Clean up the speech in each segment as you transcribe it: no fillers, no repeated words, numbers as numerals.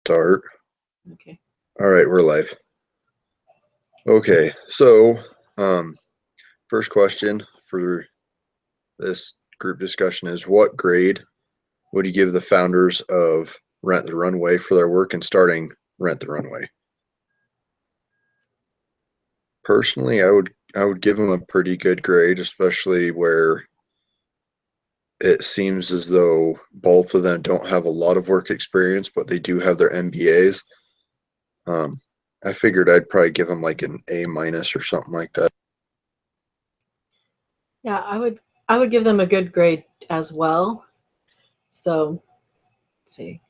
Start. Okay. All right, we're live. Okay, so first question for this group discussion is, what grade would you give the founders of Rent the Runway for their work in starting Rent the Runway? Personally, I would give them a pretty good grade, especially where it seems as though both of them don't have a lot of work experience, but they do have their MBAs. I figured I'd probably give them like an A minus or something like that. Yeah, I would give them a good grade as well. So, let's see.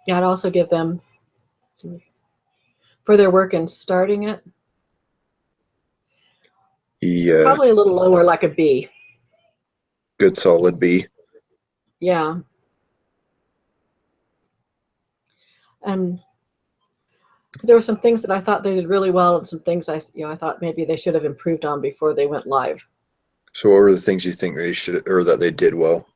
Yeah, I'd also give them, for their work in starting it, Yeah, probably a little lower, like a B. good solid B. Yeah. And there were some things that I thought they did really well, and some things I thought maybe they should have improved on before they went live. So what were the things you think they should, or that they did well?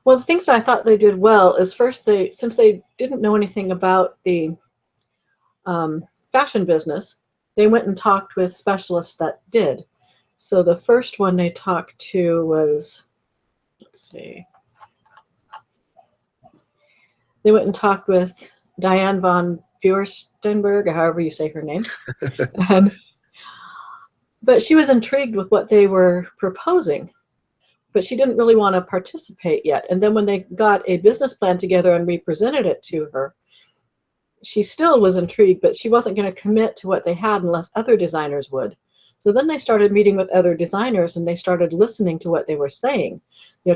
Well, the things that I thought they did well is, first, since they didn't know anything about the fashion business, they went and talked with specialists that did. So the first one they talked to was, let's see, they went and talked with Diane von Furstenberg, or however you say her name. But she was intrigued with what they were proposing, but she didn't really want to participate yet. And then when they got a business plan together and we presented it to her, she still was intrigued, but she wasn't going to commit to what they had unless other designers would. So then they started meeting with other designers, and they started listening to what they were saying,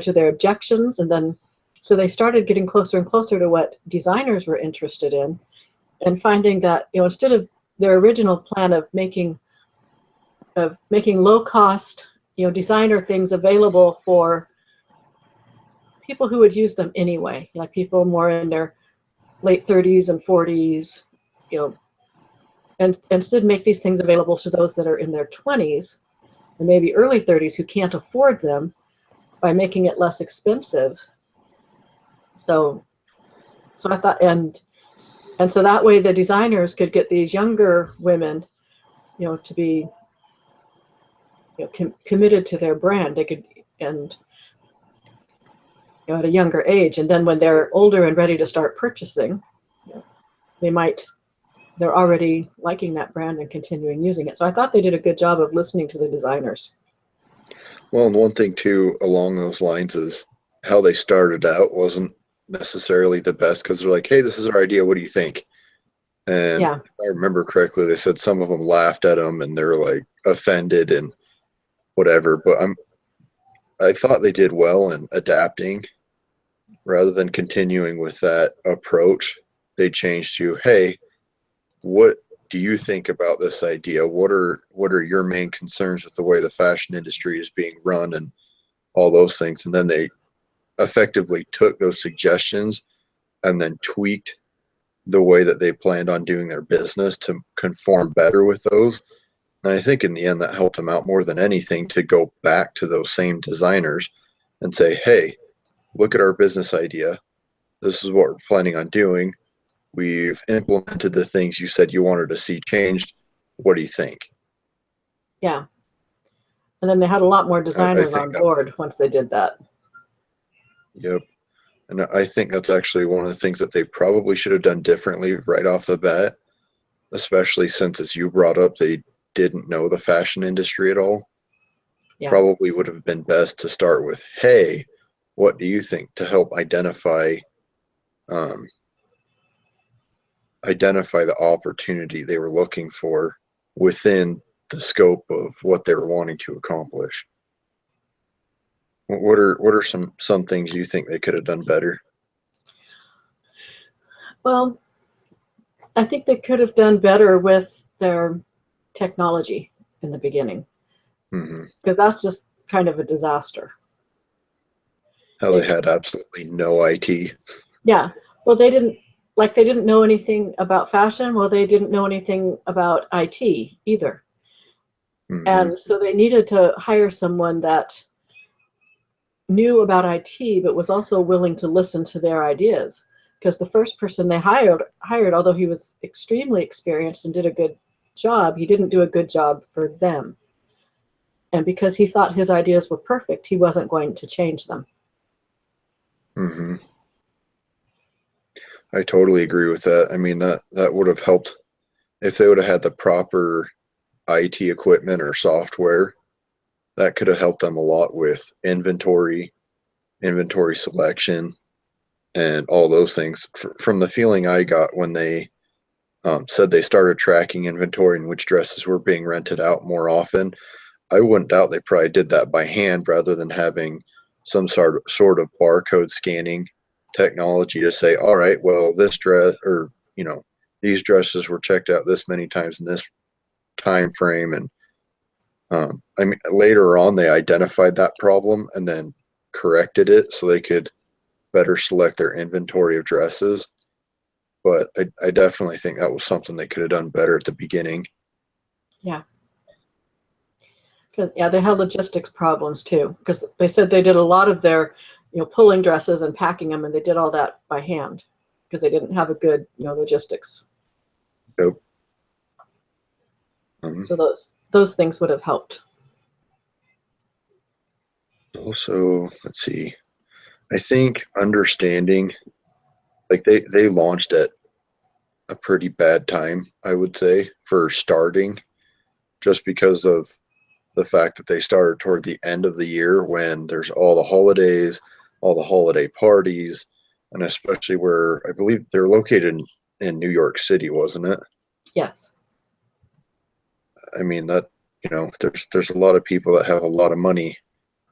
to their objections. And then, so they started getting closer and closer to what designers were interested in, and finding that, instead of their original plan of making low cost, designer things available for people who would use them anyway, like people more in their late 30s and 40s, and instead make these things available to those that are in their 20s and maybe early 30s who can't afford them, by making it less expensive. So I thought, and so that way the designers could get these younger women, to be committed to their brand. They could, and at a younger age, and then when they're older and ready to start purchasing, they're already liking that brand and continuing using it. So I thought they did a good job of listening to the designers. Well, and one thing too along those lines is how they started out wasn't necessarily the best, because they're like, hey, this is our idea, what do you think? And Yeah. if I remember correctly, they said some of them laughed at them and they're like offended and whatever. But I thought they did well in adapting rather than continuing with that approach. They changed to, hey, what do you think about this idea? What are your main concerns with the way the fashion industry is being run and all those things? And then they effectively took those suggestions and then tweaked the way that they planned on doing their business to conform better with those. And I think in the end that helped them out more than anything, to go back to those same designers and say, hey, look at our business idea. This is what we're planning on doing. We've implemented the things you said you wanted to see changed. What do you think? Yeah. And then they had a lot more I designers think on that, board once they did that. yep. And I think that's actually one of the things that they probably should have done differently right off the bat, especially since, as you brought up, they didn't know the fashion industry at all. Yeah. Probably would have been best to start with, hey, what do you think, to help identify the opportunity they were looking for within the scope of what they were wanting to accomplish. What are some things you think they could have done better? Well, I think they could have done better with their technology in the beginning, because that's just kind of a disaster. How they had absolutely no IT. Yeah. Well, they didn't know anything about fashion. Well, they didn't know anything about IT either. And so they needed to hire someone that knew about IT, but was also willing to listen to their ideas. Because the first person they hired, although he was extremely experienced and did a good job, he didn't do a good job for them. And because he thought his ideas were perfect, he wasn't going to change them. Hmm. I totally agree with that. I mean, that would have helped if they would have had the proper IT equipment or software. That could have helped them a lot with inventory selection, and all those things. From the feeling I got when they said they started tracking inventory and which dresses were being rented out more often, I wouldn't doubt they probably did that by hand rather than having some sort of barcode scanning technology to say, all right, well, this dress, or these dresses were checked out this many times in this time frame. And I mean, later on they identified that problem and then corrected it so they could better select their inventory of dresses. But I definitely think that was something they could have done better at the beginning. Yeah. Yeah, they had logistics problems too, because they said they did a lot of their, pulling dresses and packing them, and they did all that by hand because they didn't have a good, logistics. Yep. So those things would have helped. Also, let's see. I think understanding, like they launched at a pretty bad time, I would say, for starting, just because of the fact that they started toward the end of the year when there's all the holidays, all the holiday parties, and especially where I believe they're located in New York City, wasn't it? Yes. I mean that there's a lot of people that have a lot of money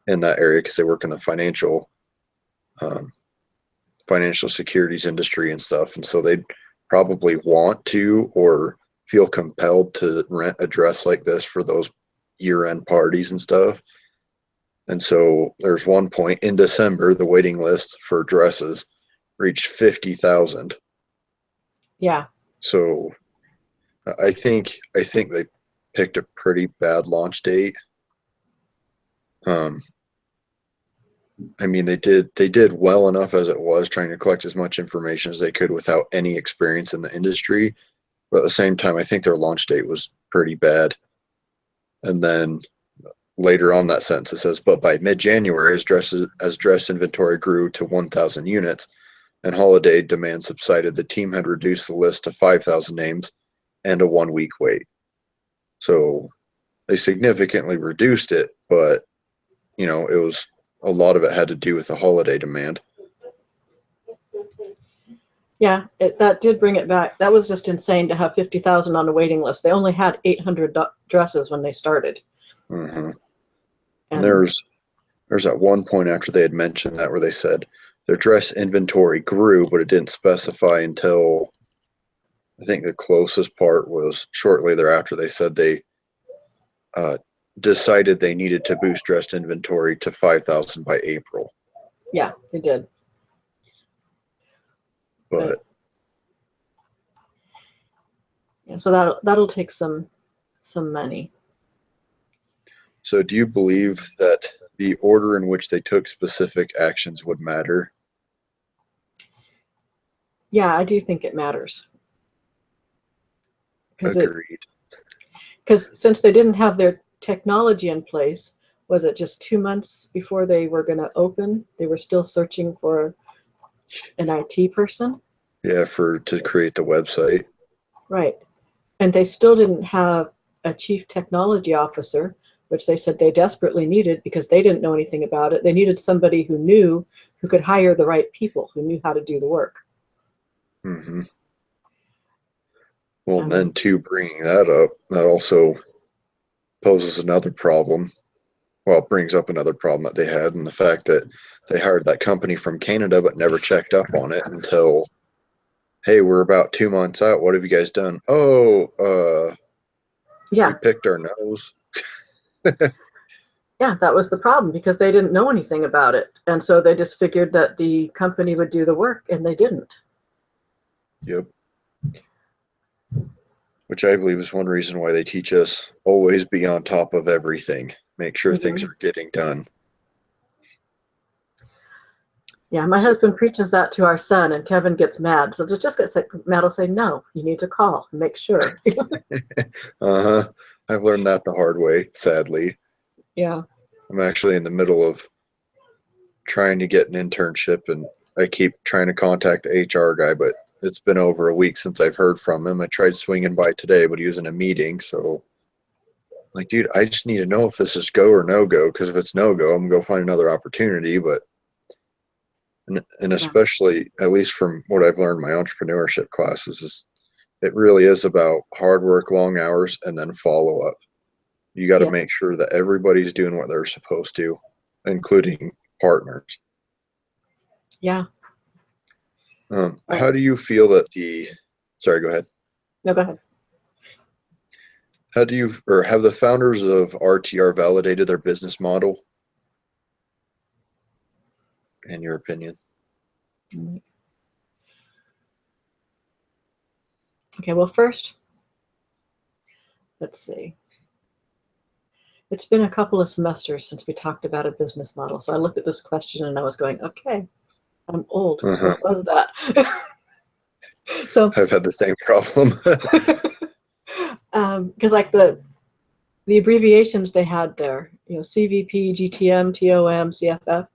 in that area because they work in the um, financial securities industry and stuff, and so they'd probably want to or feel compelled to rent a dress like this for those year-end parties and stuff. And so there's one point in December, the waiting list for dresses reached 50,000. Yeah. So I think they picked a pretty bad launch date. Um, I mean, they did well enough as it was, trying to collect as much information as they could without any experience in the industry. But at the same time, I think their launch date was pretty bad. And then later on that sentence it says, but by mid-January, as dress inventory grew to 1,000 units and holiday demand subsided, the team had reduced the list to 5,000 names and a 1 week wait. So they significantly reduced it, but it was a lot of it had to do with the holiday demand. Yeah, that did bring it back. That was just insane to have 50,000 on a waiting list. They only had 800 dresses when they started. Mm-hmm. And And there's at one point after they had mentioned that where they said their dress inventory grew, but it didn't specify until I think the closest part was shortly thereafter. They said they uh, decided they needed to boost dress inventory to 5,000 by April. yeah, they did. But But yeah, so that'll take some money. so, do you believe that the order in which they took specific actions would matter? Yeah, I do think it matters because Agreed. since they didn't have their technology in place, was it just 2 months before they were going to open? They were still searching for an IT person, Yeah, to create the website. right? And they still didn't have a chief technology officer, which they said they desperately needed because they didn't know anything about it. They needed somebody who could hire the right people, who knew how to do the work. Hmm. Well, and then Um, too, bringing that up, that also poses another problem. Well, it brings up another problem that they had, and the fact that they hired that company from Canada but never checked up on it until, hey, we're about 2 months out. What have you guys done? Oh, we yeah, picked our nose. yeah, that was the problem because they didn't know anything about it. And so they just figured that the company would do the work, and they didn't. Yep. Which I believe is one reason why they teach us always be on top of everything. Make sure things Mm-hmm. are getting done. Yeah, my husband preaches that to our son, and Kevin gets mad. So just gets mad. Will say, no, you need to call and make sure. Uh-huh. I've learned that the hard way, sadly. Yeah. I'm actually in the middle of trying to get an internship, and I keep trying to contact the HR guy, but it's been over a week since I've heard from him. I tried swinging by today, but he was in a meeting. So, like, dude, I just need to know if this is go or no go, because if it's no go, I'm gonna go find another opportunity. But and Yeah. especially, at least from what I've learned in my entrepreneurship classes, is it really is about hard work, long hours, and then follow up. You got to Yeah. make sure that everybody's doing what they're supposed to, including partners. Yeah. How do you feel that the, sorry, go ahead. No, go ahead. How do you, or have the founders of RTR validated their business model, in your opinion? Okay, well, first, let's see. It's been a couple of semesters since we talked about a business model. So I looked at this question and I was going, okay, I'm old. Uh-huh. What was that? So, I've had the same problem. because like the abbreviations they had there, CVP, GTM, TOM, CFF,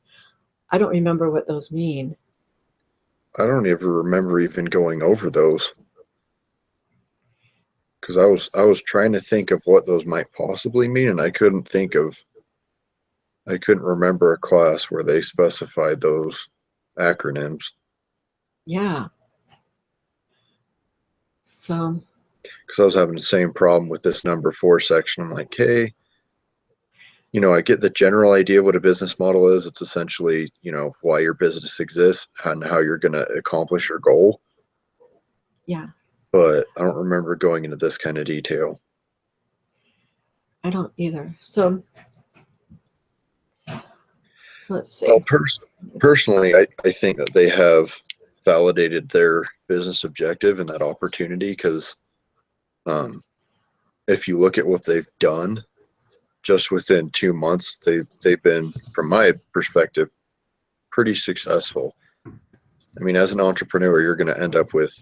I don't remember what those mean. I don't even remember even going over those, because I was trying to think of what those might possibly mean, and I couldn't remember a class where they specified those acronyms. Yeah. So, Because I was having the same problem with this number 4 section. I'm like, hey, I get the general idea of what a business model is. It's essentially, why your business exists and how you're going to accomplish your goal. yeah, But I don't remember going into this kind of detail. I don't either. So let's Well, see. personally, I think that they have validated their business objective and that opportunity, because um, if you look at what they've done just within 2 months, they've been, from my perspective, pretty successful. I mean, as an entrepreneur, you're going to end up with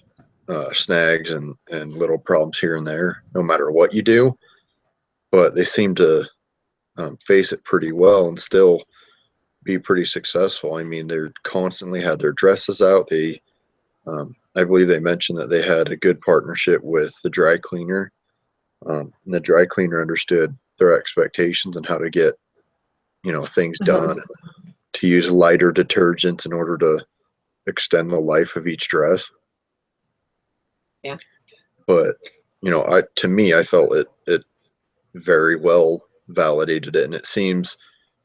snags and little problems here and there, no matter what you do. But they seem to face it pretty well and still be pretty successful. I mean, they're constantly had their dresses out. I believe they mentioned that they had a good partnership with the dry cleaner. And the dry cleaner understood their expectations and how to get, things Uh-huh. done, to use lighter detergents in order to extend the life of each dress. Yeah. But to me, I felt it very well validated it, and it seems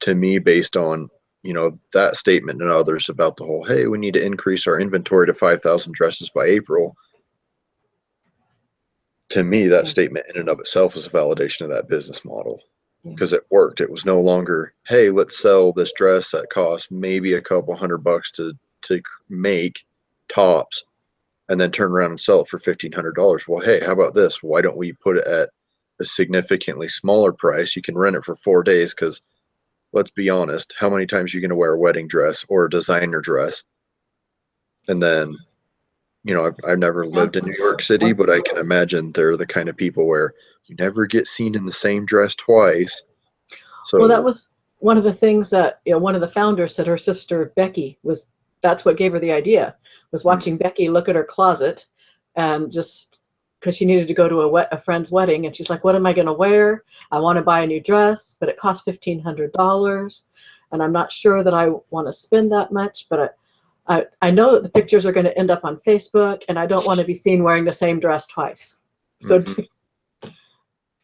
to me, based on that statement and others about the whole, hey, we need to increase our inventory to 5,000 dresses by April. To me, that Yeah. statement in and of itself is a validation of that business model, Yeah. because it worked. It was no longer, hey, let's sell this dress that costs maybe a couple $100 to make tops, and then turn around and sell it for $1,500. Well, hey, how about this? Why don't we put it at a significantly smaller price? You can rent it for 4 days, because let's be honest, how many times are you going to wear a wedding dress or a designer dress? And then, I've never Yeah. lived in New York City, but I can imagine they're the kind of people where you never get seen in the same dress twice. Well, that So, was one of the things that one of the founders said her sister Becky was. That's what gave her the idea. Was watching Becky look at her closet, and just because she needed to go to a friend's wedding, and she's like, "What am I going to wear? I want to buy a new dress, but it costs $1,500, and I'm not sure that I want to spend that much. But I know that the pictures are going to end up on Facebook, and I don't want to be seen wearing the same dress twice." So mhm.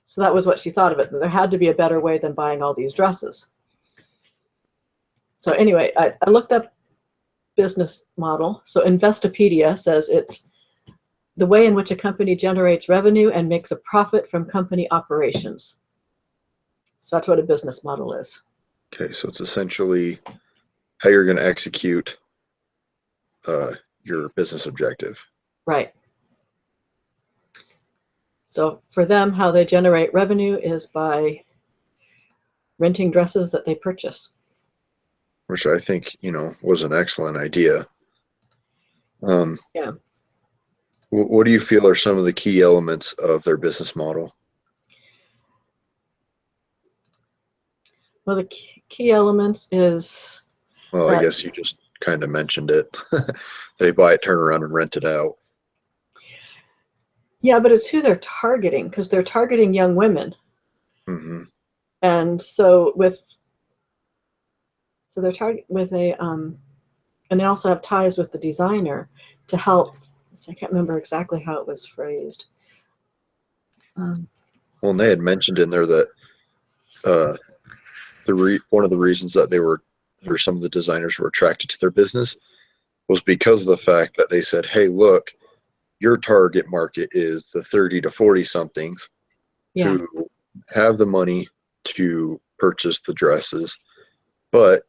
so that was what she thought of it. There had to be a better way than buying all these dresses. So anyway, I looked up business model. So Investopedia says it's the way in which a company generates revenue and makes a profit from company operations. So that's what a business model is. Okay, so it's essentially how you're going to execute uh, your business objective. Right. So for them, how they generate revenue is by renting dresses that they purchase. which I think, was an excellent idea. Um, Yeah. what do you feel are some of the key elements of their business model? Well, the key elements is Well, I that, guess you just kind of mentioned it. They buy it, turn around, and rent it out. yeah, but it's who they're targeting because they're targeting young women. Hmm. And so they're target with and they also have ties with the designer to help. So I can't remember exactly how it was phrased. Um, Well, and they had mentioned in there that uh, one of the reasons that or some of the designers were attracted to their business was because of the fact that they said, "Hey, look, your target market is the 30 to 40 somethings yeah, who have the money to purchase the dresses, but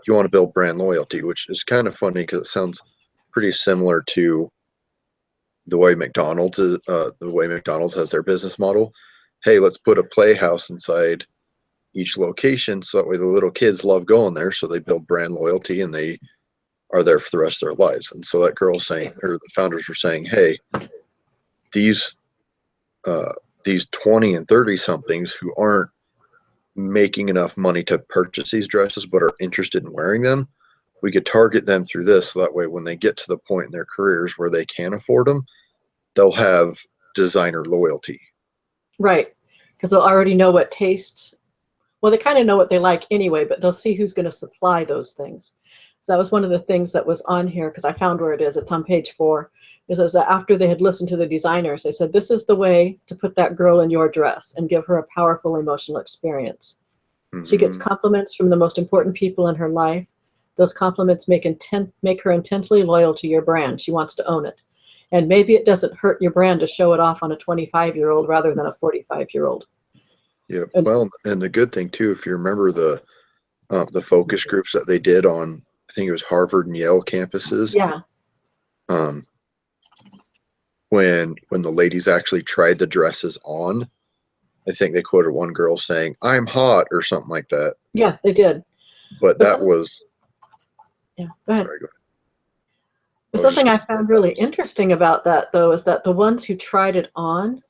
you want to build brand loyalty," which is kind of funny because it sounds pretty similar to the way McDonald's has their business model. Hey, let's put a playhouse inside each location so that way the little kids love going there, so they build brand loyalty and they are there for the rest of their lives. And so that girl's saying, or the founders were saying, hey, these uh, these 20 and 30 somethings who aren't making enough money to purchase these dresses but are interested in wearing them, we could target them through this, so that way when they get to the point in their careers where they can afford them, they'll have designer loyalty. right. Because they'll already know what tastes. Well, they kind of know what they like anyway, but they'll see who's going to supply those things. So that was one of the things that was on here because I found where it is. It's on page 4. It says that after they had listened to the designers, they said, this is the way to put that girl in your dress and give her a powerful emotional experience. She gets Mm-hmm. compliments from the most important people in her life. Those compliments make her intensely loyal to your brand. She wants to own it. And maybe it doesn't hurt your brand to show it off on a 25-year-old rather than a 45-year-old. Yeah. And Well, and the good thing too, if you remember the focus groups that they did on, I think it was Harvard and Yale campuses, yeah, um, when the ladies actually tried the dresses on, I think they quoted one girl saying, "I'm hot" or something like that. yeah, they did. But But that some, was yeah, go ahead. sorry. Go ahead. I But was just something I going to say found that really was interesting about that, though, is that the ones who tried it on,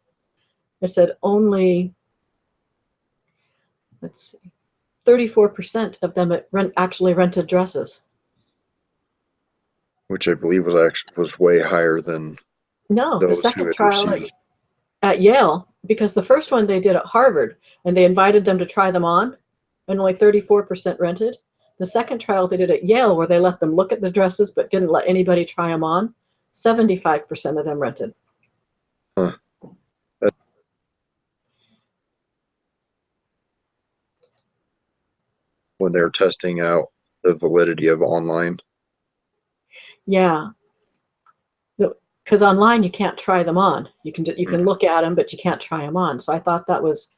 it said only, let's see, 34% of them actually rented dresses. which I believe was way higher than No, the those who second had trial received. at Yale, because the first one they did at Harvard, and they invited them to try them on, and only 34% rented. The second trial they did at Yale, where they let them look at the dresses but didn't let anybody try them on, 75% of them rented. Huh. That- when they're testing out the validity of online. Yeah, because online you can't try them on. You can Mhm. look at them, but you can't try them on. So I thought Oh, that was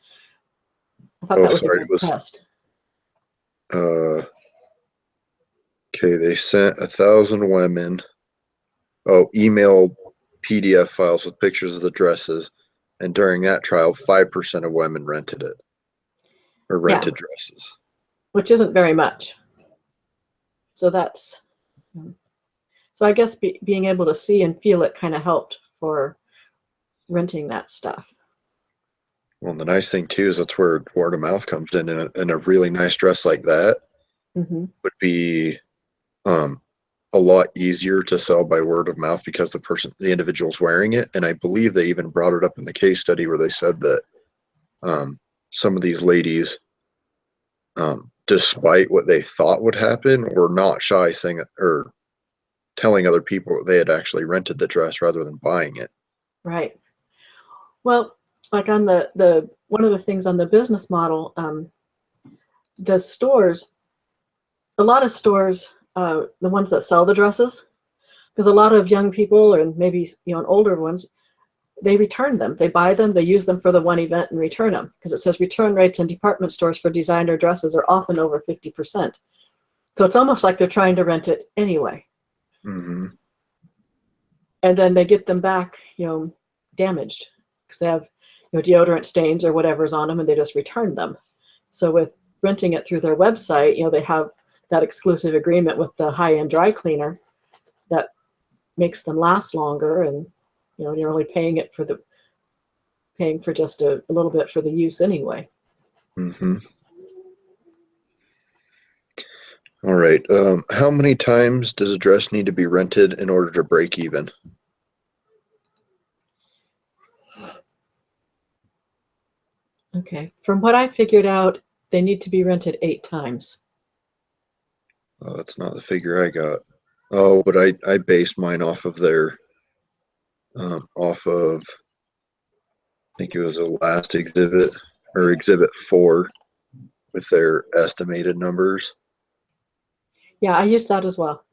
a sorry. It good was test. uh, okay. They sent 1,000 women. Oh, email PDF files with pictures of the dresses, and during that trial, 5% of women rented it or Yeah, rented dresses. which isn't very much. So that's so I guess being able to see and feel it kind of helped for renting that stuff. Well, the nice thing too is that's where word of mouth comes in, and a really nice dress like that Hmm. would be um, a lot easier to sell by word of mouth because the individual's wearing it. And I believe they even brought it up in the case study where they said that um, some of these ladies, despite what they thought would happen, were not shy saying or telling other people that they had actually rented the dress rather than buying it. Right. Well, like on the one of the things on the business model, the stores, a lot of stores, the ones that sell the dresses, because a lot of young people and maybe older ones, they return them. They buy them, they use them for the one event and return them because it says return rates in department stores for designer dresses are often over 50%. So it's almost like they're trying to rent it anyway. Hmm. And then they get them back, damaged because they have, deodorant stains or whatever's on them and they just return them. So with renting it through their website, they have that exclusive agreement with the high-end dry cleaner that makes them last longer, and you're only paying for just a little bit for the use anyway. Mm-hmm. All right. How many times does a dress need to be rented in order to break even? Okay. From what I figured out, they need to be rented 8 times. Oh, that's not the figure I got. Oh, but I based mine off of I think it was a last exhibit or exhibit 4 with their estimated numbers. Yeah, I used that as well.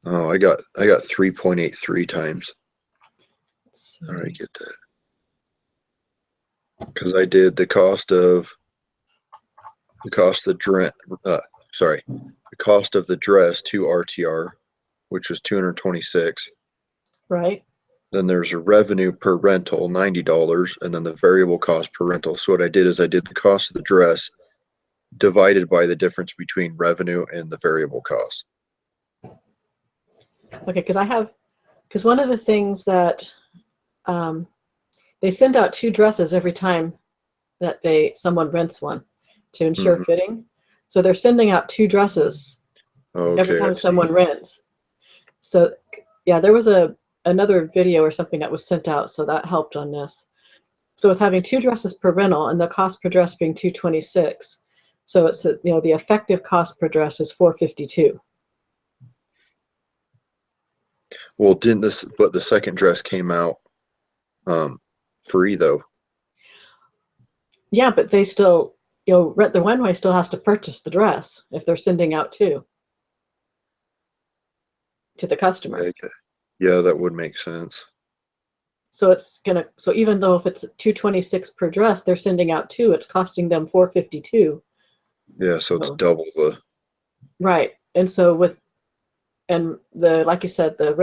Oh, I got 3.83 times. How did I get that? Because I did the cost of the cost of the dress to RTR, which was 226. Right. Then there's a revenue per rental, $90, and then the variable cost per rental. So what I did is I did the cost of the dress divided by the difference between revenue and the variable cost. Okay, because one of the things that they send out 2 dresses every time that someone rents one to ensure Mm-hmm. fitting. So they're sending out 2 dresses every Okay, I time see. someone rents. So yeah, there was another video or something that was sent out, so that helped on this. So with having 2 dresses per rental and the cost per dress being $226, so it's the effective cost per dress is $452. Well, but the second dress came out free though. Yeah, but they still, Rent the Runway still has to purchase the dress if they're sending out 2 to the customer. Yeah, yeah, that would make sense. So so even though if it's $226 per dress, they're sending out 2, it's costing them $452. Yeah, so it's So, double the. right. And so like you said, the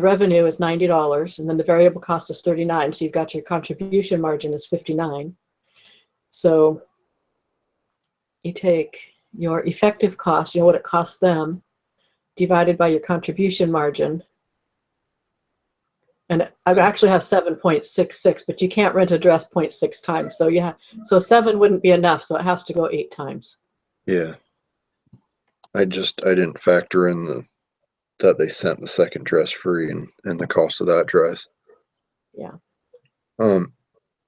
revenue is $90, and then the variable cost is $39. So you've got your contribution margin is $59. So you take your effective cost, what it costs them, divided by your contribution margin. And I actually have 7.66, but you can't rent a dress 0.6 times. So 7 wouldn't be enough. So it has to go 8 times. Yeah, I didn't factor in that they sent the second dress free and the cost of that dress. Yeah. Um,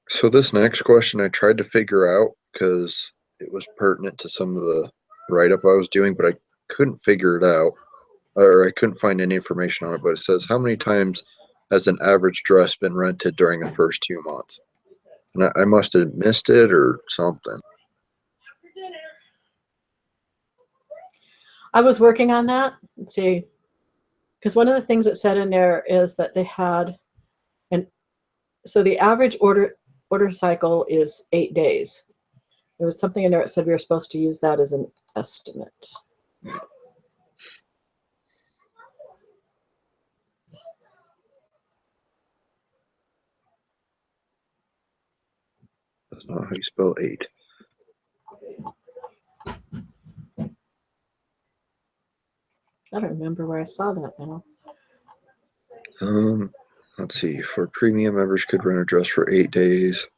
so this next question I tried to figure out because it was pertinent to some of the write-up I was doing, but I couldn't figure it out, or I couldn't find any information on it. But it says, how many times has an average dress been rented during the first 2 months? And I must have missed it or something. I was working on that. Let's see. Because one of the things it said in there is that they had so the average order cycle is 8 days. There was something in there that said we were supposed to use that as an estimate. That's not how you spell 8. I don't remember where I saw that now. Let's see. For premium members, could rent a dress for 8 days.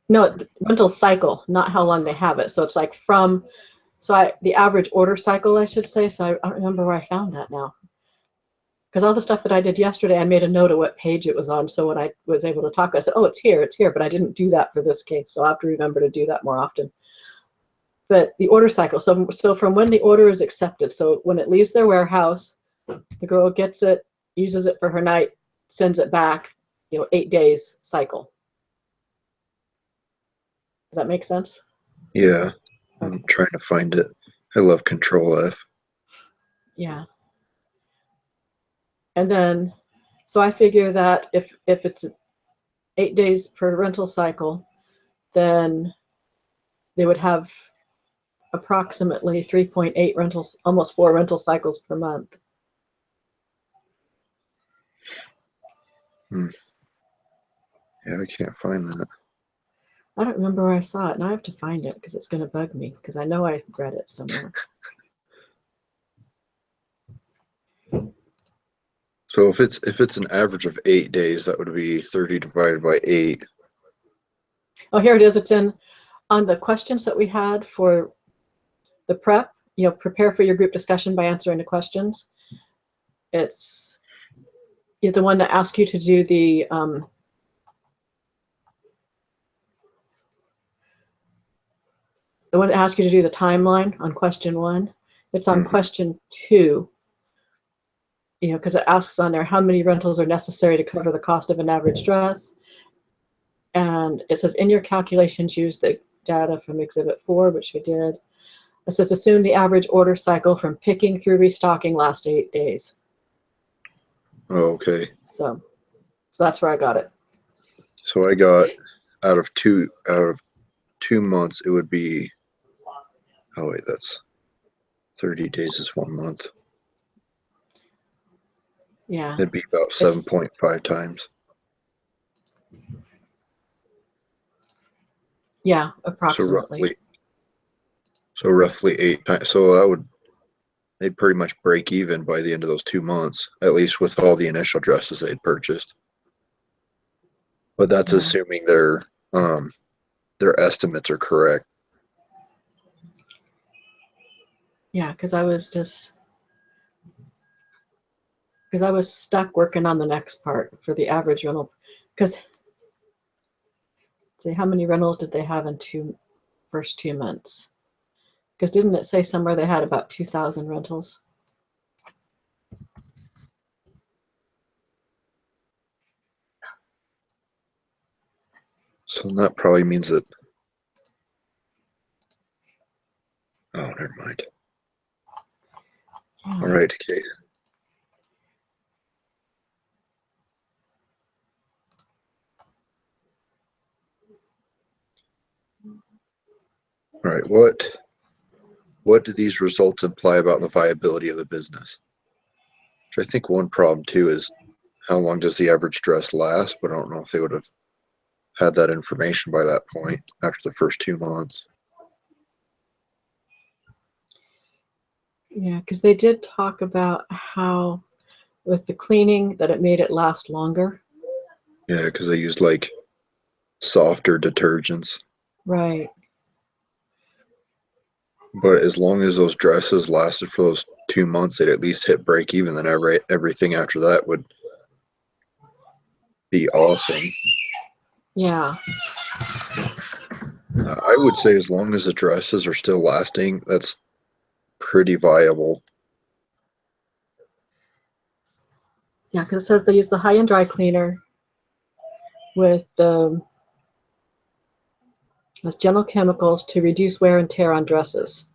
No, rental cycle, not how long they have it. So it's like the average order cycle, I should say. So I don't remember where I found that now. Because all the stuff that I did yesterday, I made a note of what page it was on. So when I was able to talk, I said, oh, it's here. But I didn't do that for this case. So I'll have to remember to do that more often. But the order cycle, so from when the order is accepted, so when it leaves their warehouse, the girl gets it, uses it for her night, sends it back, 8 days cycle. Does that make sense? Yeah, Okay. I'm trying to find it. I love Control F. Yeah. And then, so I figure that if it's 8 days per rental cycle, then they would have approximately 3.8 rentals, almost 4 rental cycles per month. Yeah, I can't find that. I don't remember where I saw it. Now I have to find it because it's going to bug me because I know I read it somewhere. So if it's an average of 8 days, that would be 30 divided by 8. Oh, here it is. It's in on the questions that we had for the prep. Prepare for your group discussion by answering the questions. It's the one that asks you to do the one that asks you to do the timeline on question 1. It's on question 2. Because it asks on there how many rentals are necessary to cover the cost of an average dress. And it says, in your calculations, use the data from Exhibit 4, which we did. It says, assume the average order cycle from picking through restocking lasts 8 days. Oh, okay. So that's where I got it. So I got out of 2 months, it would be, oh wait, that's 30 days is 1 month. Yeah. It'd be about 7.5 times. Yeah, approximately. So roughly 8 times. So they'd pretty much break even by the end of those 2 months, at least with all the initial dresses they'd purchased. But that's assuming their estimates are correct. Yeah, because I was stuck working on the next part for the average rental. Because see, how many rentals did they have in first 2 months? Because didn't it say somewhere they had about 2,000 rentals? So that probably means that. Oh, never mind. All right, Kate. All right, what do these results imply about the viability of the business? Which I think one problem too is how long does the average dress last? But I don't know if they would have had that information by that point after the first 2 months. Yeah, because they did talk about how with the cleaning that it made it last longer. Yeah, because they used like softer detergents. Right. But as long as those dresses lasted for those 2 months, they'd at least hit break even. Then everything after that would be awesome. Yeah. I would say as long as the dresses are still lasting, that's pretty viable. Yeah, because it says they use the high-end dry cleaner with the gentle chemicals to reduce wear and tear on dresses.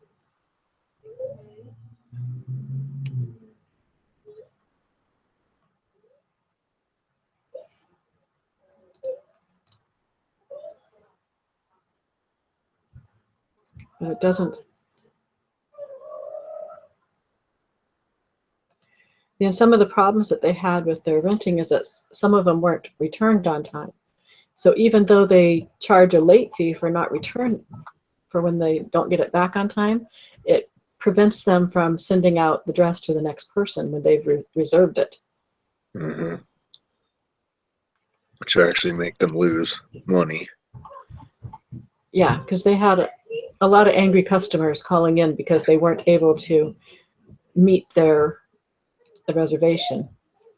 But it doesn't. Some of the problems that they had with their renting is that some of them weren't returned on time. So even though they charge a late fee for not return for when they don't get it back on time, it prevents them from sending out the dress to the next person when they've reserved it. Mm-hmm. Which actually make them lose money. Yeah, because they had a lot of angry customers calling in because they weren't able to meet the reservation.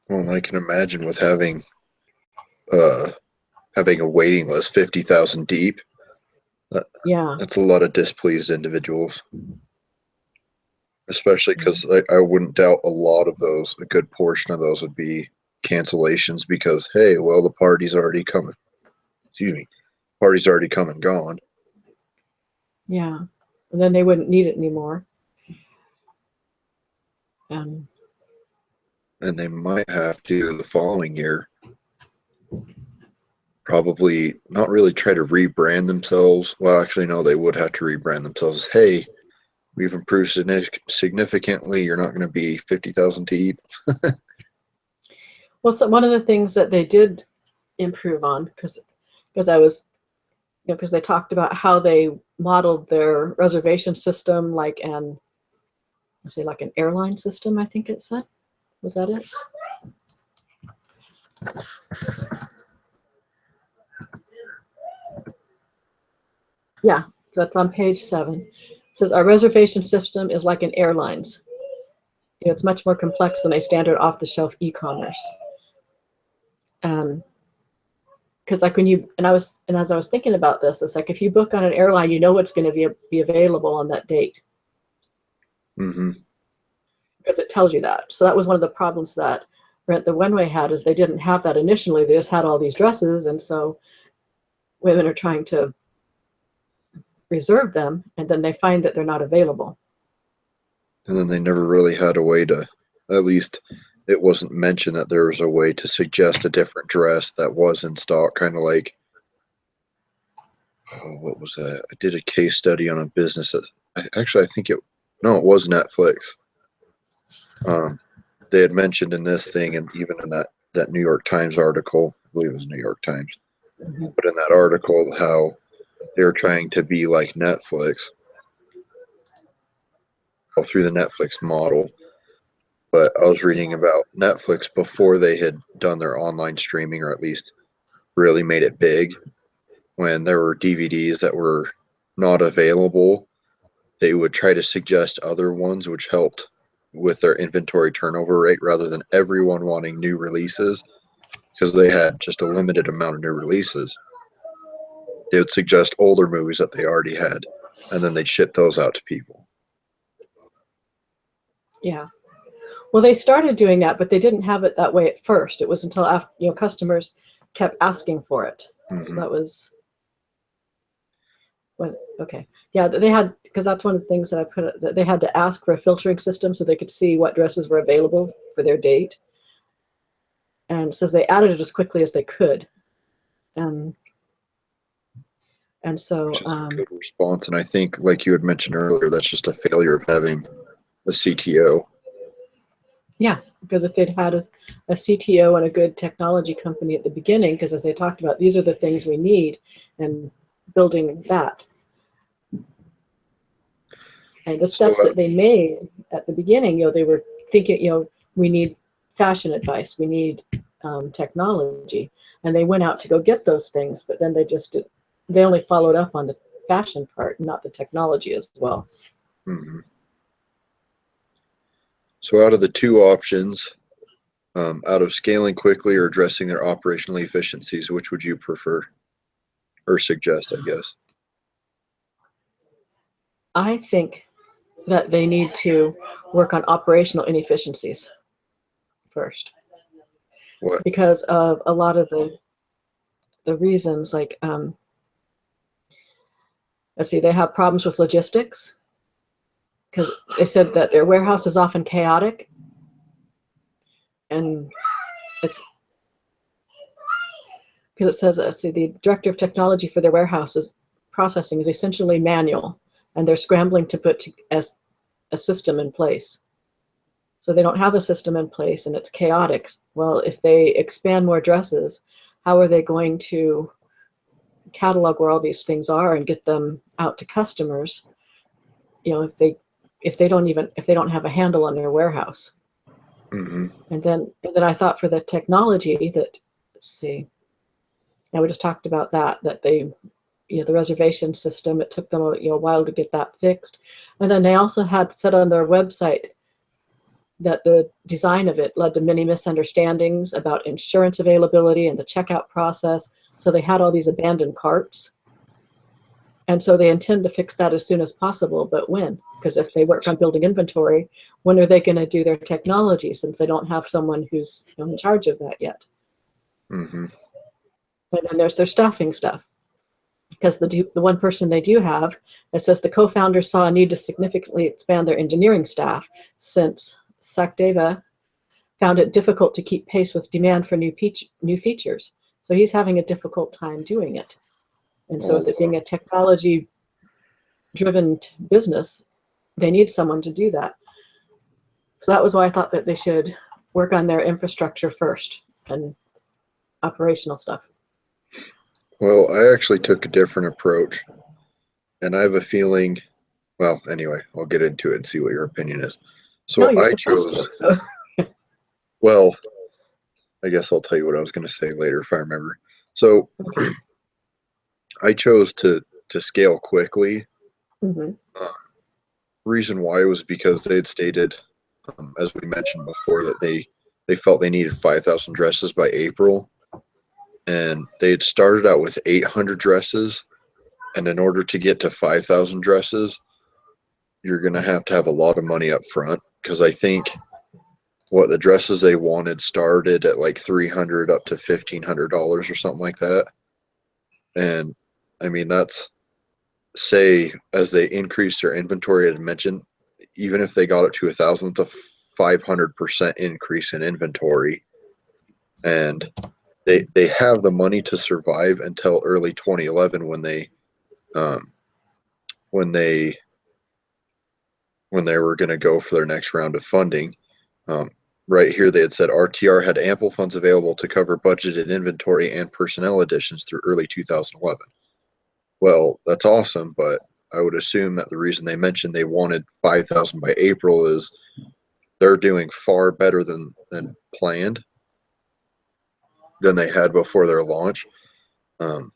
Well, I can imagine with having a waiting list 50,000 deep. Yeah. That's a lot of displeased individuals. Especially because I wouldn't doubt a lot of those, a good portion of those would be cancellations because, hey, well, the party's already come. Excuse me, party's already come and gone. Yeah. And then they wouldn't need it anymore. And they might have to the following year probably not really try to rebrand themselves. Well, actually, no, they would have to rebrand themselves. Hey, we've improved significantly. You're not going to be 50,000 deep. Well, so one of the things that they did improve on, because I was because they talked about how they modeled their reservation system like an, let's say, like an airline system, I think it said. Was that it? Yeah, so it's on page 7. It says our reservation system is like an airline's. It's much more complex than a standard off-the-shelf e-commerce. Because like when you and as I was thinking about this, it's like if you book on an airline, you know what's going to be available on that date Mm-hmm. because it tells you that. So that was one of the problems that Rent the Runway had, is they didn't have that initially. They just had all these dresses, and so women are trying to reserve them, and then they find that they're not available. And then they never really had a way to, at least it wasn't mentioned that there was a way to suggest a different dress that was in stock, kind of like, oh, what was that? I did a case study on a business that, I think it, no, it was Netflix. They had mentioned in this thing, and even in that New York Times article, I believe it was New York Times, Mm-hmm. but in that article, how they're trying to be like Netflix through the Netflix model. But I was reading about Netflix before they had done their online streaming, or at least really made it big. When there were DVDs that were not available, they would try to suggest other ones, which helped with their inventory turnover rate rather than everyone wanting new releases, because they had just a limited amount of new releases. They would suggest older movies that they already had, and then they'd ship those out to people. Yeah. Well, they started doing that, but they didn't have it that way at first. It was until after, customers kept asking for it. So Mm-hmm. that was when, okay. Yeah, they had, because that's one of the things that I put, that they had to ask for a filtering system so they could see what dresses were available for their date. And it says they added it as quickly as they could. And so, Which is a good response. And I think, like you had mentioned earlier, that's just a failure of having a CTO. yeah, because if they'd had a CTO and a good technology company at the beginning, because as they talked about, these are the things we need, and building that. And the So, steps that they made at the beginning, they were thinking, we need fashion advice, we need technology, and they went out to go get those things, but then they only followed up on the fashion part, not the technology as well. mm-hmm. So out of the two options, out of scaling quickly or addressing their operational efficiencies, which would you prefer or suggest, I guess? I think that they need to work on operational inefficiencies first, What? because of a lot of the reasons. Like, let's see, they have problems with logistics because they said that their warehouse is often chaotic, and it's because it says, see, the director of technology for their warehouses processing is essentially manual, and they're scrambling to put a system in place. So they don't have a system in place, and it's chaotic. Well, if they expand more dresses, how are they going to catalog where all these things are and get them out to customers? If they don't have a handle on their warehouse. Mm-hmm. And then I thought for the technology that, let's see, now we just talked about that they, the reservation system, it took them a while to get that fixed. And then they also had said on their website that the design of it led to many misunderstandings about insurance availability and the checkout process. So they had all these abandoned carts. And so they intend to fix that as soon as possible, but when? Because if they work on building inventory, when are they going to do their technology, since they don't have someone who's in charge of that yet? Mm-hmm. And then there's their staffing stuff, because the one person they do have, it says the co-founders saw a need to significantly expand their engineering staff since Sakdeva found it difficult to keep pace with demand for new features. So he's having a difficult time doing it. And so with Oh, it being a technology driven business, they need someone to do that. So that was why I thought that they should work on their infrastructure first and operational stuff. Well, I actually took a different approach, and I have a feeling. Well, anyway, I'll get into it and see what your opinion is. No, So you're I supposed to. chose. So Well, I guess I'll tell you what I was going to say later if I remember. So okay. I chose to scale quickly. Hmm. Uh, Reason why was because they had stated, as we mentioned before, that they felt they needed 5,000 dresses by April, and they had started out with 800 dresses. And in order to get to 5,000 dresses, you're going to have a lot of money up front because I think what the dresses they wanted started at like 300 up to $1,500 or something like that. And I mean, that's say as they increase their inventory, as mentioned, even if they got it to 1,000, it's a 500% increase in inventory. And they have the money to survive until early 2011 um, when they when they were going to go for their next round of funding. Um, right here, they had said RTR had ample funds available to cover budgeted inventory and personnel additions through early 2011. Well, that's awesome, but I would assume that the reason they mentioned they wanted 5,000 by April is they're doing far better than planned than they had before their launch. Um,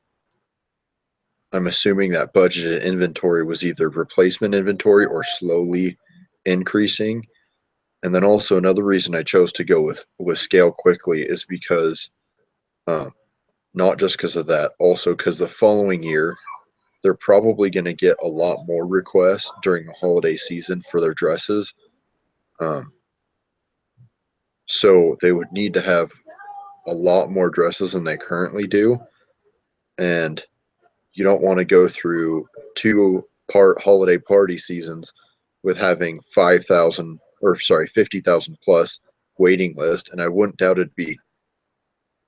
I'm assuming that budgeted inventory was either replacement inventory or slowly increasing. And then also another reason I chose to go with scale quickly is because um, not just because of that, also because the following year they're probably going to get a lot more requests during the holiday season for their dresses. Um, so they would need to have a lot more dresses than they currently do, and you don't want to go through two part holiday party seasons with having 5,000 or sorry 50,000 plus waiting list, and I wouldn't doubt it'd be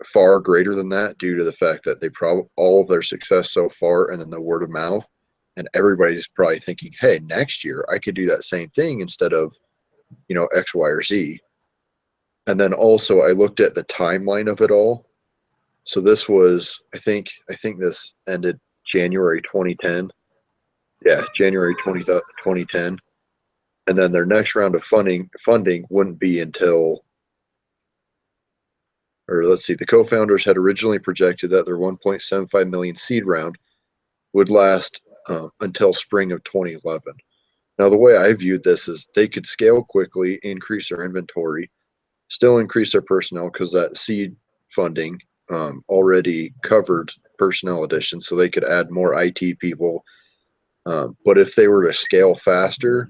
far greater than that due to the fact that they probably all of their success so far and then the word of mouth, and everybody's probably thinking, hey, next year I could do that same thing instead of X, Y, or Z. And then also I looked at the timeline of it all. So this was I think this ended January 2010. Yeah, January 2010. And then their next round of funding wouldn't be until, or let's see, the co-founders had originally projected that their 1.75 million seed round would last until spring of 2011. Now, the way I viewed this is they could scale quickly, increase their inventory, still increase their personnel because that seed funding already covered personnel additions, so they could add more IT people. But if they were to scale faster,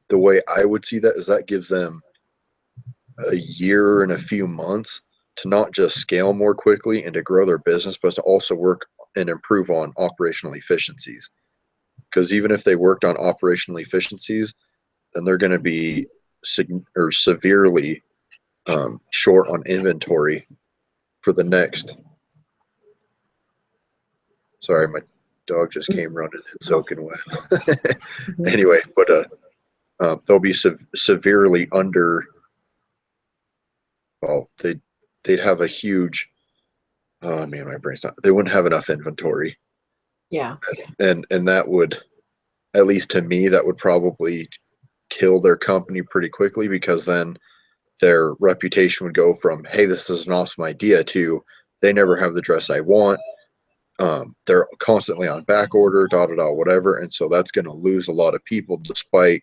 the way I would see that is that gives them a year and a few months to not just scale more quickly and to grow their business, but to also work and improve on operational efficiencies. Because even if they worked on operational efficiencies, then they're going to be severely short on inventory for the next. Sorry, my dog just came running and soaking wet. Mhm. Anyway, but they'll be severely under. Well, they'd have a huge. Oh man, my brain's not. They wouldn't have enough inventory, Yeah. and that would, at least to me, that would probably kill their company pretty quickly because then their reputation would go from, hey, this is an awesome idea, to they never have the dress I want. They're constantly on back order, da da da, whatever. And so that's going to lose a lot of people despite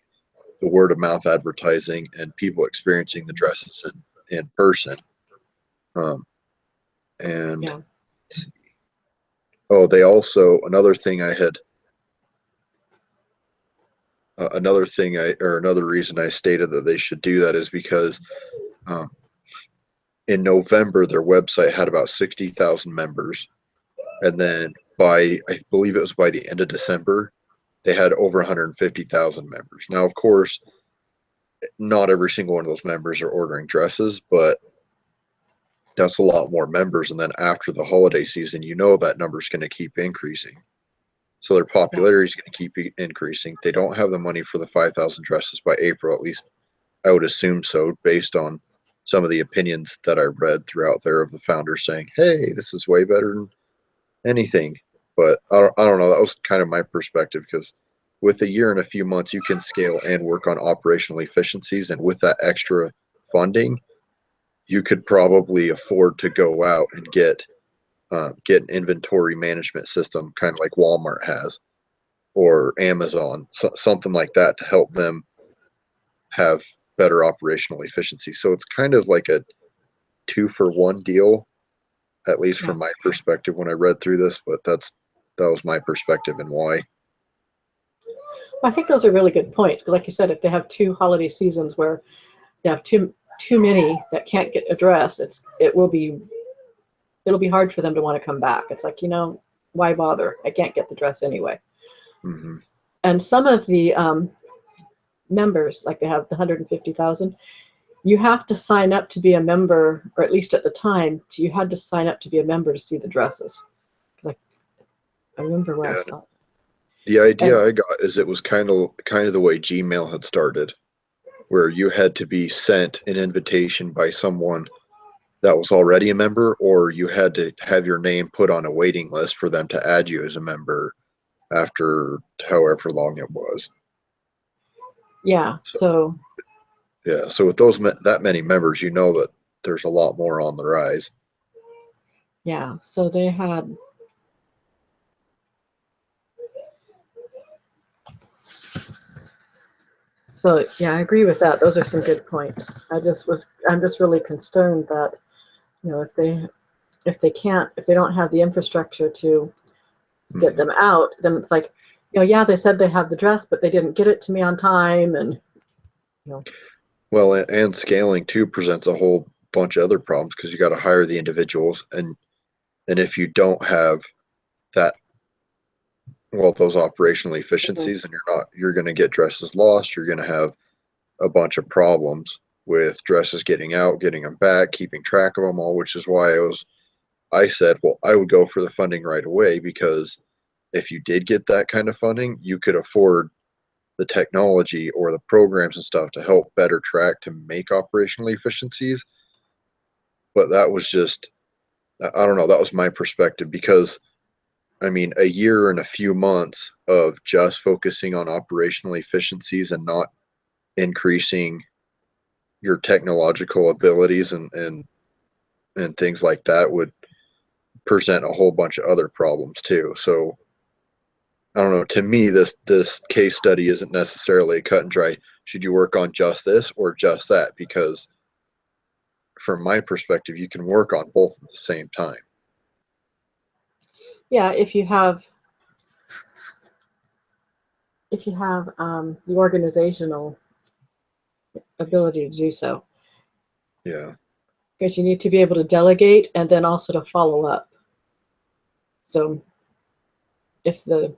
the word of mouth advertising and people experiencing the dresses in person. Um, and Yeah. oh, they also, another reason I stated that they should do that is because um, in November, their website had about 60,000 members. And then I believe it was by the end of December, they had over 150,000 members. Now, of course, not every single one of those members are ordering dresses, but that's a lot more members. And then after the holiday season, that number is going to keep increasing. So their Yeah. popularity is going to keep increasing. They don't have the money for the 5,000 dresses by April, at least I would assume so, based on some of the opinions that I read throughout there of the founders saying, hey, this is way better than anything. But I don't know. That was kind of my perspective because with a year and a few months, you can scale and work on operational efficiencies. And with that extra funding, you could probably afford to go out and get an inventory management system, kind of like Walmart has, or Amazon, something like that, to help them have better operational efficiency. So it's kind of like a 2-for-1 deal, at least Yeah. from my perspective when I read through this. But that was my perspective and why. I think those are really good points. Like you said, if they have two holiday seasons where they have too many that can't get addressed, it'll be hard for them to want to come back. It's like, why bother? I can't get the dress anyway. Hmm. And some of the members, like they have the 150,000, you have to sign up to be a member, or at least at the time, you had to sign up to be a member to see the dresses. Like, I remember where I Yeah, saw it. the idea And I got is it was kind of the way Gmail had started, where you had to be sent an invitation by someone that was already a member, or you had to have your name put on a waiting list for them to add you as a member after however long it was. yeah, So so yeah, so with that many members, you know that there's a lot more on the rise. yeah, so they had. So yeah, I agree with that. Those are some good points. I'm just really concerned that, if they don't have the infrastructure to get Hmm. them out, then it's like, yeah, they said they have the dress, but they didn't get it to me on time, and you know, Well, and scaling too presents a whole bunch of other problems because you got to hire the individuals, and if you don't have that, well, those operational mhm. efficiencies, and you're going to get dresses lost. You're going to have a bunch of problems with dresses getting out, getting them back, keeping track of them all, which is why I said, well, I would go for the funding right away because if you did get that kind of funding, you could afford the technology or the programs and stuff to help better track to make operational efficiencies. But that was just, I don't know, that was my perspective because I mean, a year and a few months of just focusing on operational efficiencies and not increasing your technological abilities and things like that would present a whole bunch of other problems too. So I don't know. To me, this case study isn't necessarily a cut and dry. Should you work on just this or just that? Because from my perspective, you can work on both at the same time. Yeah, if you have the organizational ability to do so, Yeah. because you need to be able to delegate and then also to follow up. So if the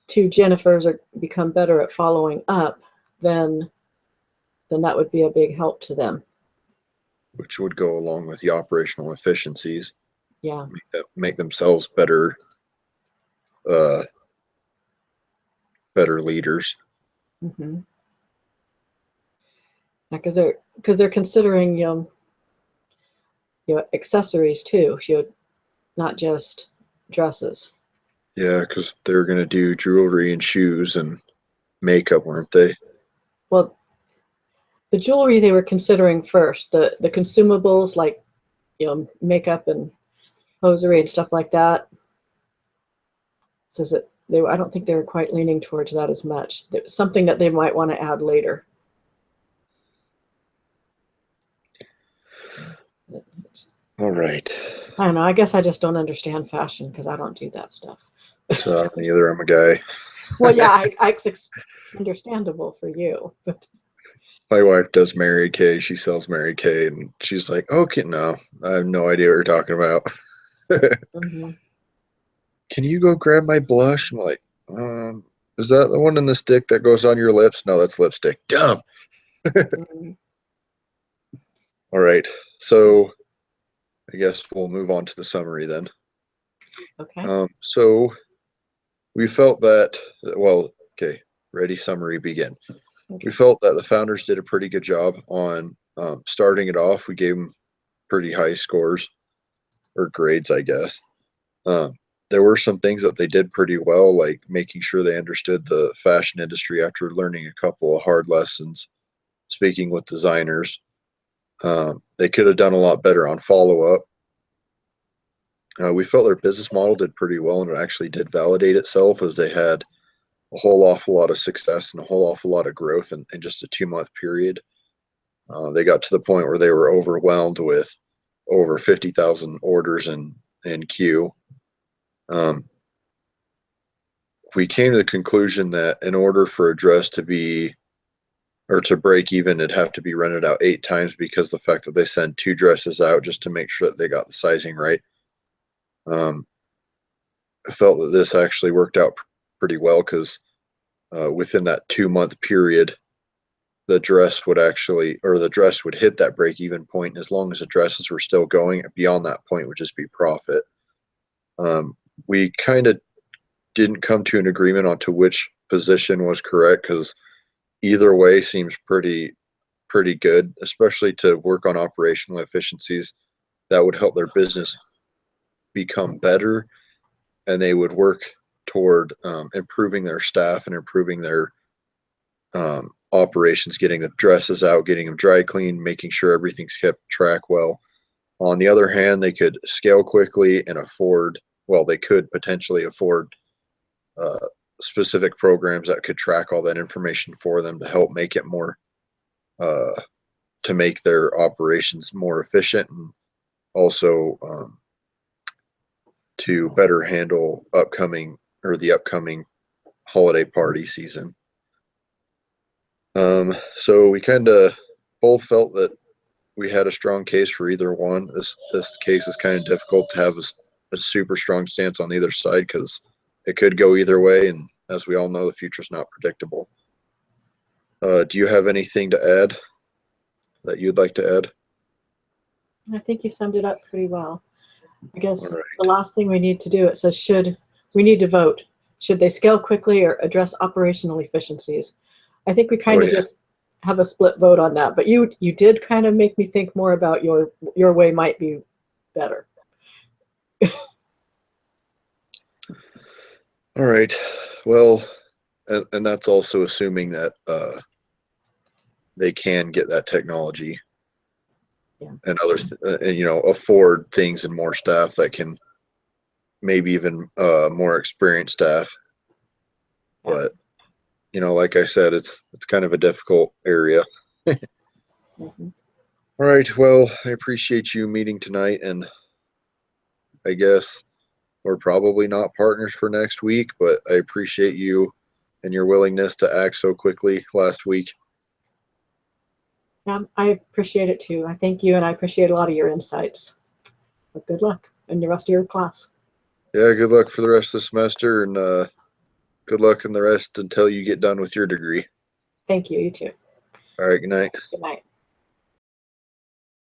two Jennifers become better at following up, then that would be a big help to them. Which would go along with the operational efficiencies, Yeah. make themselves uh, better leaders. Mm-hmm. Because they're considering accessories too, not just dresses. Yeah, because they're gonna do jewelry and shoes and makeup, weren't they? Well, the jewelry they were considering first, the consumables like makeup and hosiery and stuff like that. Says that I don't think they were quite leaning towards that as much. It's something that they might want to add later. All right. I don't know. I guess I just don't understand fashion because I don't do that stuff. So I don't either. I'm a guy. Well, yeah, it's understandable for you, but My wife does Mary Kay. She sells Mary Kay, and she's like, "Okay, no, I have no idea what you're talking about." mhm. Can you go grab my blush? I'm like, is that the one in the stick that goes on your lips? No, that's lipstick. Dumb. Mhm. All right. So I guess we'll move on to the summary then. Okay. So we felt that, well, okay, ready, summary, begin. We Okay. felt that the founders did a pretty good job on starting it off. We gave them pretty high scores or grades, I guess. Um, there were some things that they did pretty well, like making sure they understood the fashion industry after learning a couple of hard lessons, speaking with designers. They could have done a lot better on follow up. We felt their business model did pretty well, and it actually did validate itself as they had a whole awful lot of success and a whole awful lot of growth in just a 2 month period. They got to the point where they were overwhelmed with over 50,000 orders in queue. We came to the conclusion that in order for a dress to be or to break even, it'd have to be rented out 8 times because the fact that they send 2 dresses out just to make sure that they got the sizing right. I felt that this actually worked out pretty well because within that 2 month period, the dress would hit that break even point. As long as the dresses were still going, beyond that point would just be profit. We kind of didn't come to an agreement on to which position was correct because either way seems pretty good, especially to work on operational efficiencies that would help their business become better, and they would work toward improving their staff and improving their operations, getting the dresses out, getting them dry cleaned, making sure everything's kept track well. On the other hand, they could scale quickly and they could potentially afford specific programs that could track all that information for them to help make it more, to make their operations more efficient, and also to better handle the upcoming holiday party season. So we kind of both felt that we had a strong case for either one. This case is kind of difficult to have a super strong stance on either side because it could go either way, and as we all know, the future is not predictable. Do you have anything to add that you'd like to add? I think you summed it up pretty well. I guess All right. the last thing we need to do, it says we need to vote. Should they scale quickly or address operational efficiencies? I think we kind of just have a split vote on that, but you did kind of make me think more about your way might be better. All right. Well, and that's also assuming that they can get that technology, and afford things and more staff that can, maybe even more experienced staff. But like I said, it's kind of a difficult area. Mm-hmm. All right. Well, I appreciate you meeting tonight, and I guess we're probably not partners for next week, but I appreciate you and your willingness to act so quickly last week. I appreciate it too. I thank you, and I appreciate a lot of your insights. But good luck in the rest of your class. Yeah, good luck for the rest of the semester, and good luck in the rest until you get done with your degree. Thank you. You too. All right, good night. Good night.